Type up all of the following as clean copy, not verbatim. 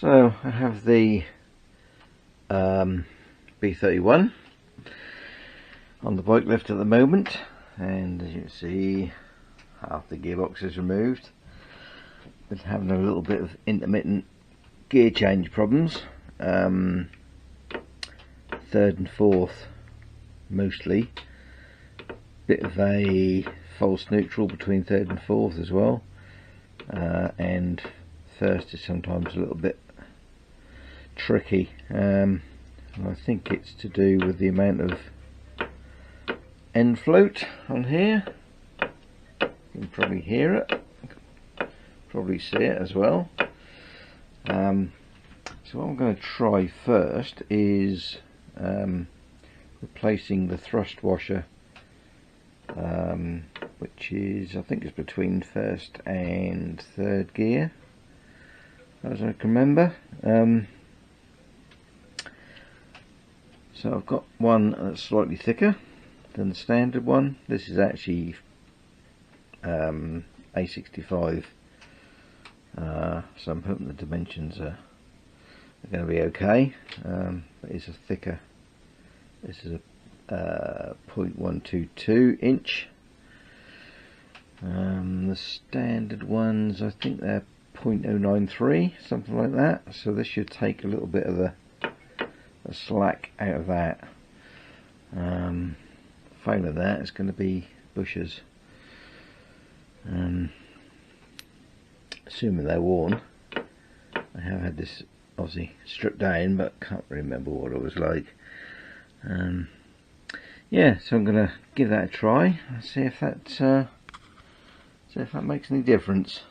So I have the B31 on the bike lift at the moment, and as you can see, half the gearbox is removed. Been having a little bit of intermittent gear change problems, third and fourth mostly, bit of a false neutral between third and fourth as well, and first is sometimes a little bit tricky. I think it's to do with the amount of end float on here. You can probably hear it, probably see it as well. So what I'm going to try first is replacing the thrust washer, which is, I think it's between first and third gear, as I can remember. So I've got one that's slightly thicker than the standard one. This is actually A65, so I'm hoping the dimensions are going to be okay. But it's a thicker. This is a 0.122 inch. The standard ones, I think they're 0.093, something like that. So this should take a little bit of the slack out of that. Failing that, it's going to be bushes. Assuming they're worn. I have had this obviously stripped down, but can't remember what it was like. Yeah, so I'm going to give that a try and see if that makes any difference.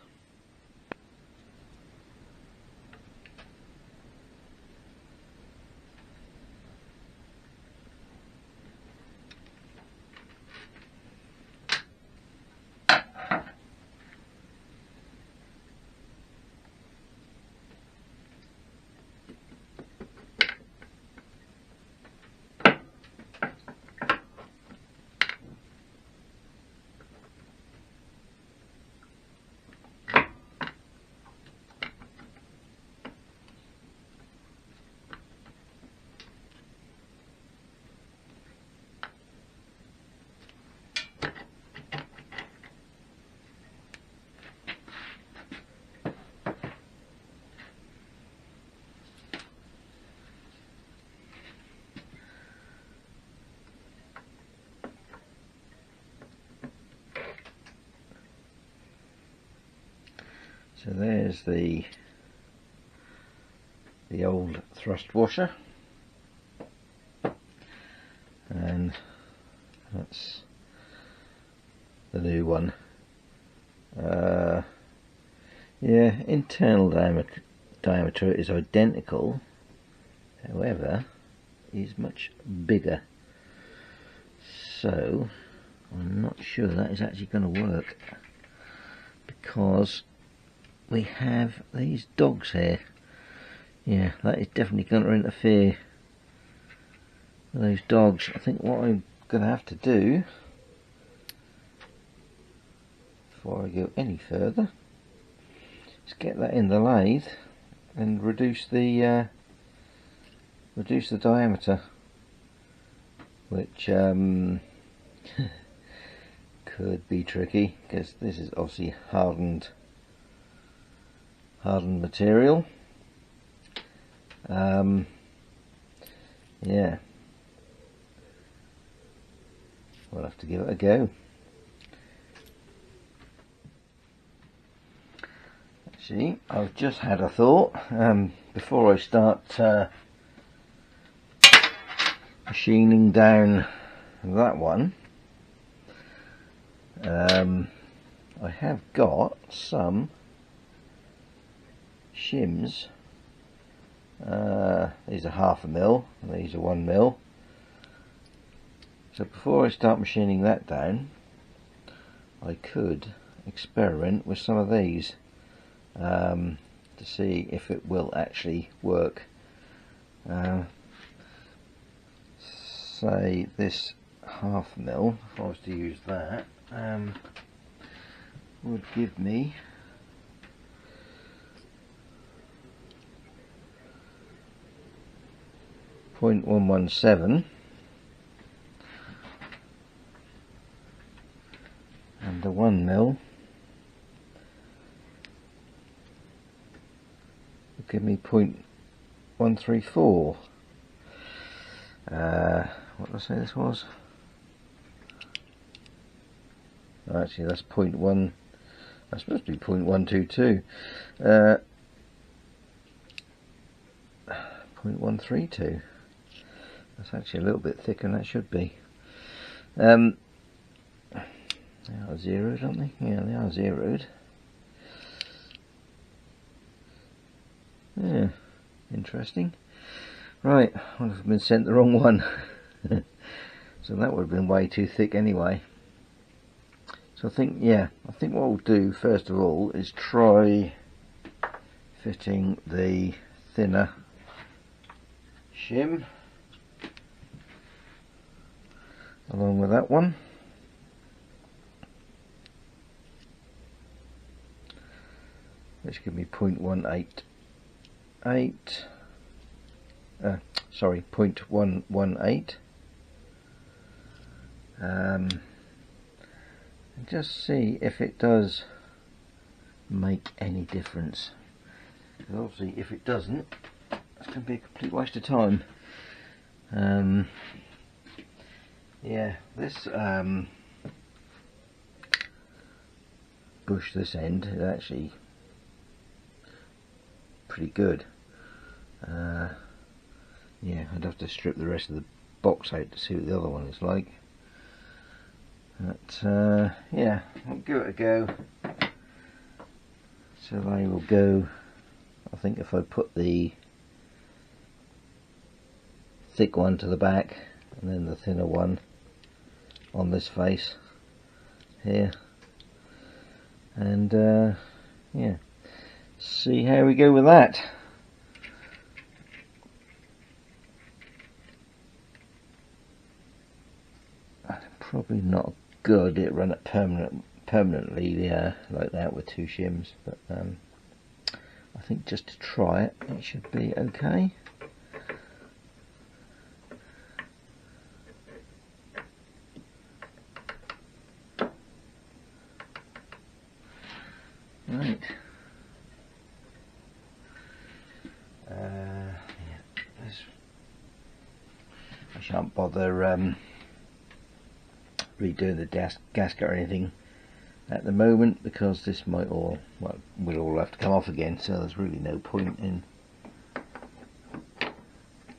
So there's the old thrust washer, and that's the new one. Yeah, internal diameter is identical, however is much bigger, so I'm not sure that is actually going to work, because we have these dogs here. Yeah, that is definitely going to interfere with those dogs. I think what I'm going to have to do, before I go any further, is get that in the lathe and reduce the diameter, which could be tricky, because this is obviously hardened material. Yeah, we'll have to give it a go. Actually, I've just had a thought before I start machining down that one. I have got some shims. These are 1/2 mil, and these are 1 mil. So before I start machining that down, I could experiment with some of these to see if it will actually work. Say this 1/2 mil, if I was to use that, would give me 0.117 and the 1 mil will give me 0.134. What did I say this was? Actually, that's 0.1. That's supposed to be 0.122. 0.132. That's actually a little bit thicker than that should be. They are zeroed, aren't they? Yeah, they are zeroed. Yeah, interesting. Right, I wonder if I've been sent the wrong one. So that would have been way too thick anyway. So I think what we'll do first of all is try fitting the thinner shim along with that one. Which give me 0.118. Sorry, 0.118. And just see if it does make any difference. Because obviously, if it doesn't, it's going to be a complete waste of time. Yeah, this bush this end is actually pretty good. Yeah, I'd have to strip the rest of the box out to see what the other one is like. But yeah, I'll give it a go. So they will go, I think if I put the thick one to the back and then the thinner one on this face here, and yeah, see how we go with that. Probably not good it run it permanently like that with two shims, but I think just to try it, it should be okay. Right. Yeah, I shan't bother redoing the gasket or anything at the moment, because this might all, well, will all have to come off again, so there's really no point in.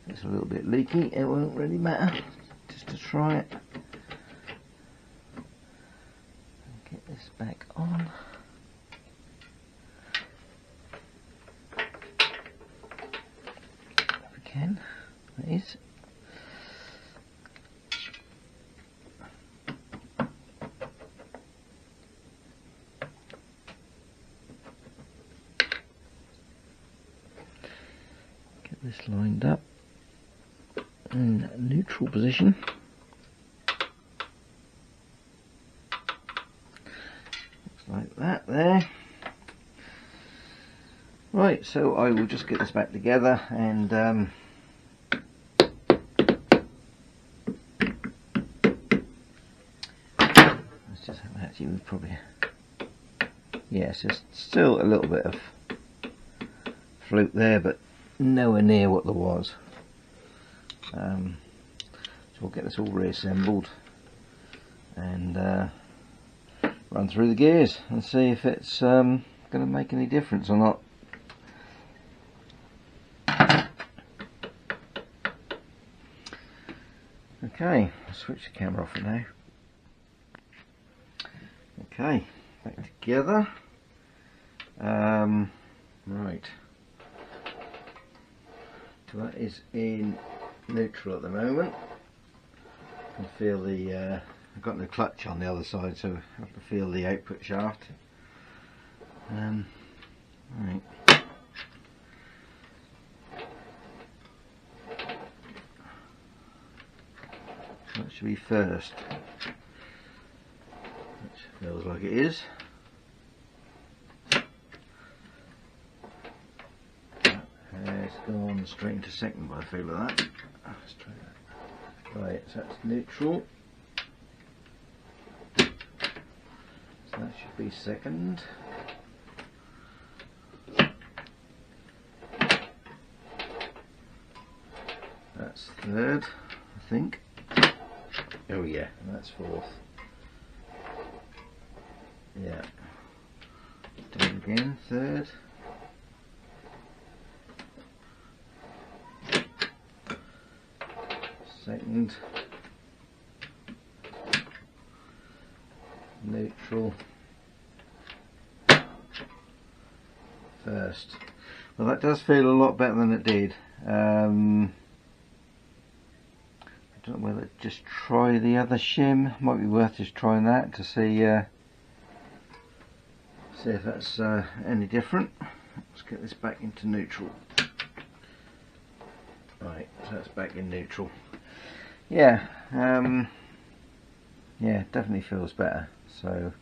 It's a little bit leaky, it won't really matter, just to try it. Get this back on. If we can, that is. This lined up in neutral position. Looks like that there. Right, so I will just get this back together and let's just have actually we probably, yes, there's still a little bit of float there, but nowhere near what there was. So we'll get this all reassembled and run through the gears and see if it's going to make any difference or not. Okay, I'll switch the camera off for now. Okay, back together. Right. So that is in neutral at the moment. I can feel the, I've got no clutch on the other side, so I have to feel the output shaft. Right. That should be first, which feels like it is. It's gone straight into second by the feel of that. Let's try that. Right, so that's neutral. So that should be second. That's third, I think. Oh yeah, and that's fourth. Yeah. Do it again, third. Second. Neutral. First. Well, that does feel a lot better than it did. I don't know whether to just try the other shim. Might be worth just trying that to see if that's any different. Let's get this back into neutral. Right, so that's back in neutral. Yeah, yeah, definitely feels better. So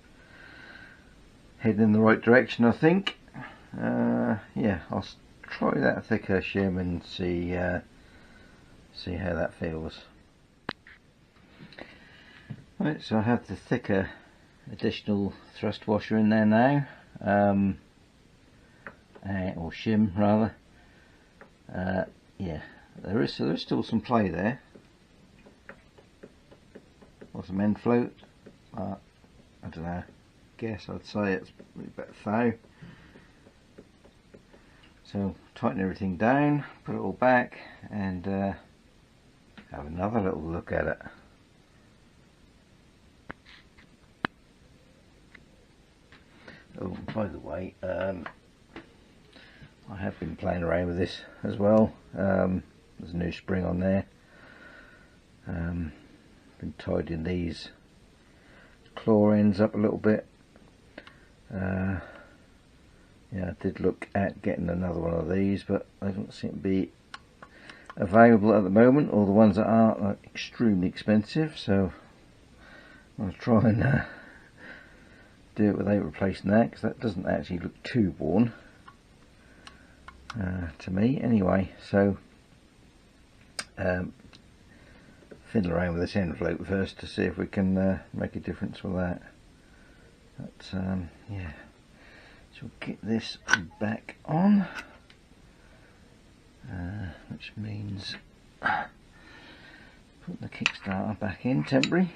heading in the right direction, I think. Yeah, I'll try that thicker shim and see how that feels. Right, so I have the thicker additional thrust washer in there now, or shim rather. Yeah, there is still some play there, or some end float, but I don't know. Guess I'd say it's a bit thou. So tighten everything down, put it all back, and have another little look at it. Oh, by the way, I have been playing around with this as well. There's a new spring on there. Been tidying these claw ends up a little bit. Yeah, I did look at getting another one of these, but they don't seem to be available at the moment, or the ones that are extremely expensive, so I'll try and do it without replacing that, because that doesn't actually look too worn to me anyway. So fiddle around with this end float first to see if we can make a difference with that. But yeah, so we'll get this back on, which means put the kickstarter back in, temporary.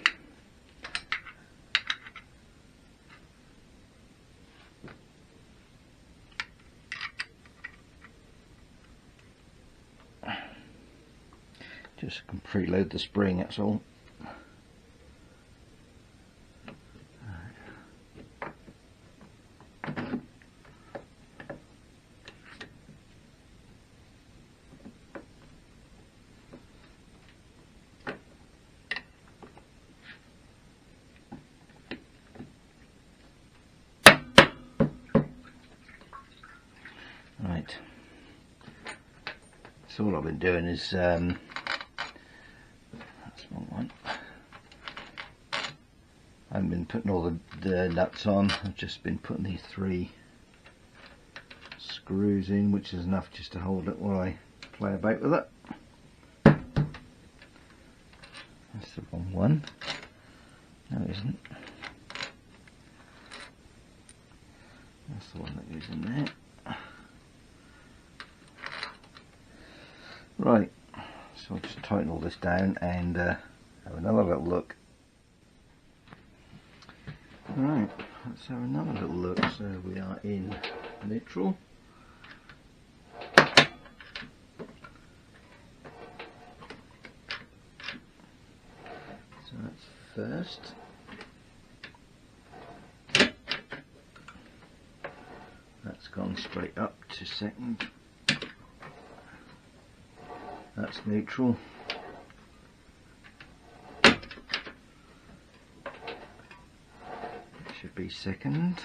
Just can preload the spring, that's all. Right, so all I've been doing is I haven't been putting all the nuts on. I've just been putting these 3 screws in, which is enough just to hold it while I play about with it. That's the wrong one. No, it isn't. That's the one that goes in there. Right, so I'll just tighten all this down and have another little look. Right, let's have another little look. So we are in neutral. So that's first. That's gone straight up to second. That's neutral. Should be second.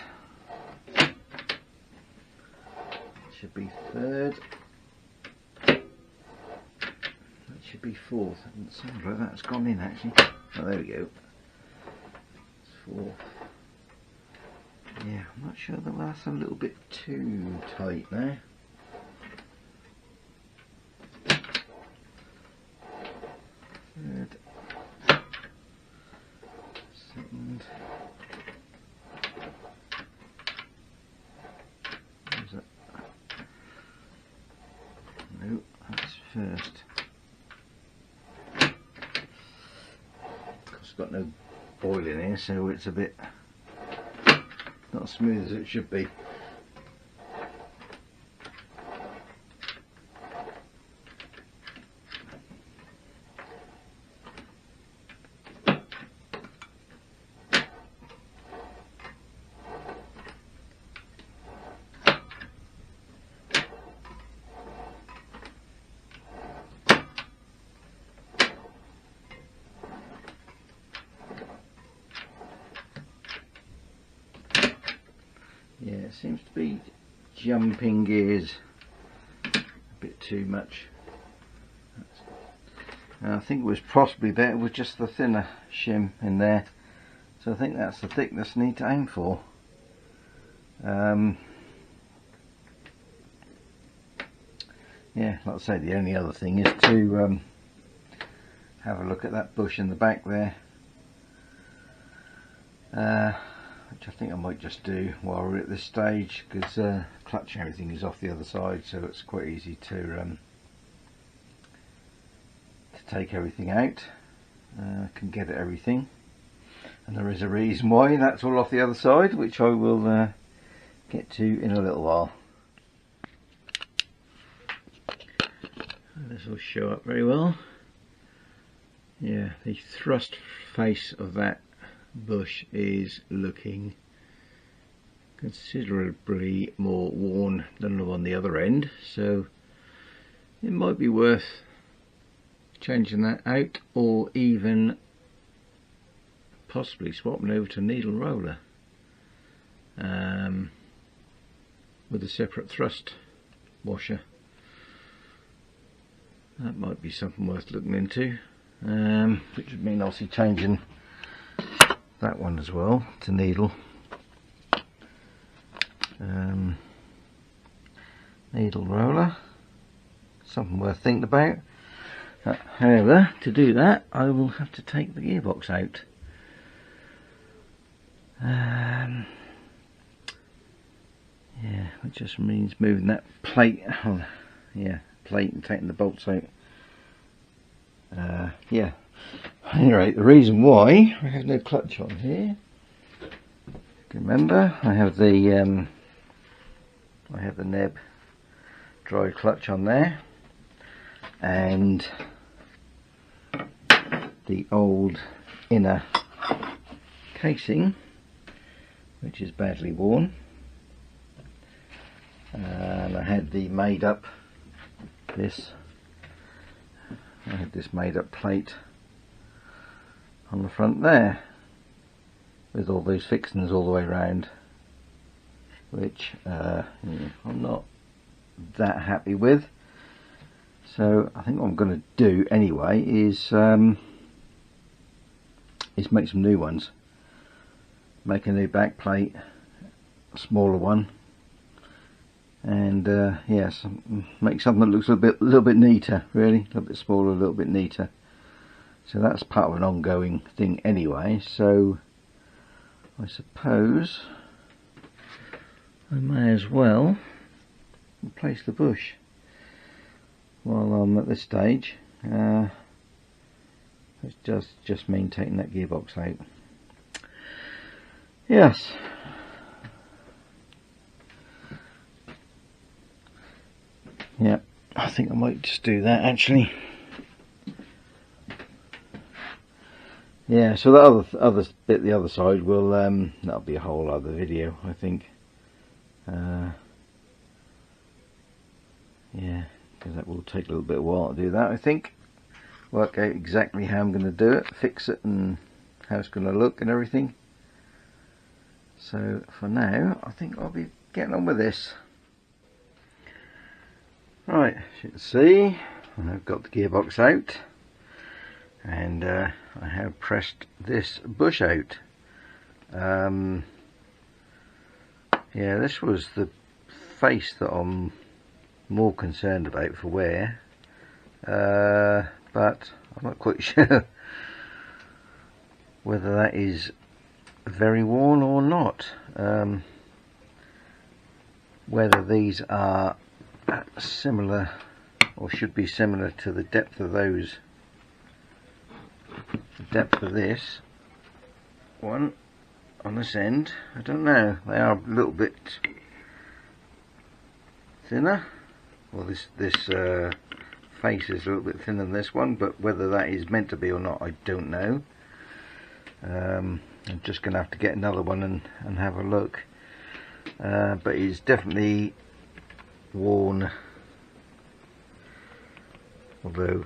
Should be third. That should be fourth. It doesn't sound like that's gone in actually. Oh, there we go. It's fourth. Yeah, I'm not sure that that's a little bit too tight now. first. It's got no oil in here, so it's a bit not as smooth as it should be. Yeah, it seems to be jumping gears a bit too much. I think it was possibly better with just the thinner shim in there. So I think that's the thickness I need to aim for. Yeah, like I say, the only other thing is to have a look at that bush in the back there. Which I think I might just do while we're at this stage, because clutch and everything is off the other side, so it's quite easy to take everything out. Can get at everything, and there is a reason why that's all off the other side, which I will get to in a little while. This will show up very well. Yeah, the thrust face of that bush is looking considerably more worn than the one on the other end, so it might be worth changing that out, or even possibly swapping over to needle roller with a separate thrust washer. That might be something worth looking into, which would mean obviously changing that one as well to needle. Needle roller, something worth thinking about. However, to do that I will have to take the gearbox out. Yeah, which just means moving that plate, plate, and taking the bolts out. Yeah. Anyway, the reason why I have no clutch on here, remember, I have the neb dry clutch on there, and the old inner casing, which is badly worn, and I had the made up made up plate on the front there with all those fixings all the way around, which I'm not that happy with. So I think what I'm going to do anyway is make some new ones, make a new back plate, a smaller one, and yes, make something that looks a little bit neater, really, a little bit smaller, a little bit neater. So that's part of an ongoing thing anyway, so I suppose I may as well replace the bush while I'm at this stage. It's just mean taking that gearbox out. Yes. Yeah, I think I might just do that actually. Yeah, so that other bit, the other side, will that'll be a whole other video, I think. Yeah, because that will take a little bit of a while to do that, I think. Work out exactly how I'm going to do it, fix it, and how it's going to look and everything. So for now, I think I'll be getting on with this. Right, as you can see, I've got the gearbox out, and I have pressed this bush out. Yeah, this was the face that I'm more concerned about for wear, but I'm not quite sure whether that is very worn or not. Whether these are similar or should be similar to the depth of those. The depth of this one on this end, I don't know, they are a little bit thinner. Well, this face is a little bit thinner than this one, but whether that is meant to be or not, I don't know. I'm just going to have to get another one and have a look. But it's definitely worn, although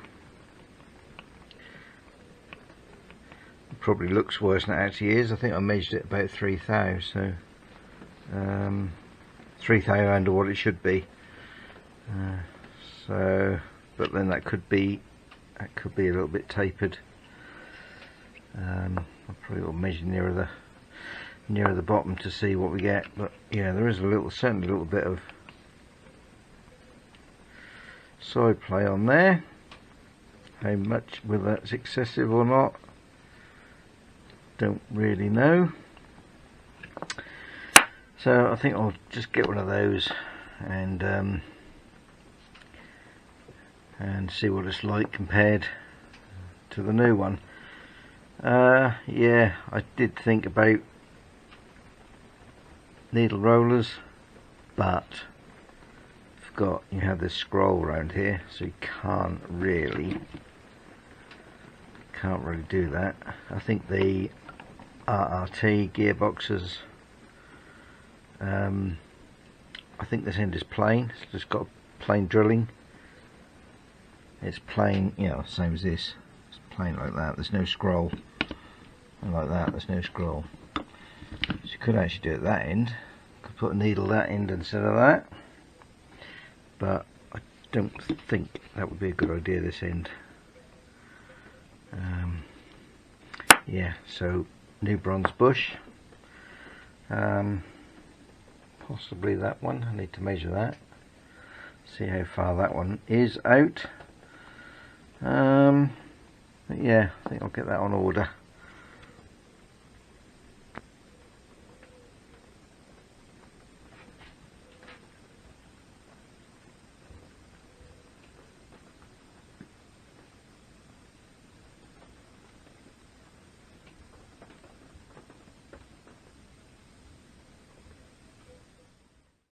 it probably looks worse than it actually is. I think I measured it about 3,000, so 3,000 under what it should be. So, but then that could be a little bit tapered. I'll probably will measure nearer the bottom to see what we get. But yeah, there is certainly a little bit of side play on there. How much, whether that's excessive or not, don't really know. So I think I'll just get one of those and see what it's like compared to the new one. Yeah, I did think about needle rollers, but you have this scroll around here, so you can't really do that. I think the RRT gearboxes, I think this end is plain. It's just got plain drilling. It's plain, you know, same as this. It's plain like that. There's no scroll. And like that, there's no scroll. So you could actually do it at that end. Could put a needle that end instead of that. But I don't think that would be a good idea, this end. Yeah, so new bronze bush. Possibly that one. I need to measure that. See how far that one is out. But yeah, I think I'll get that on order.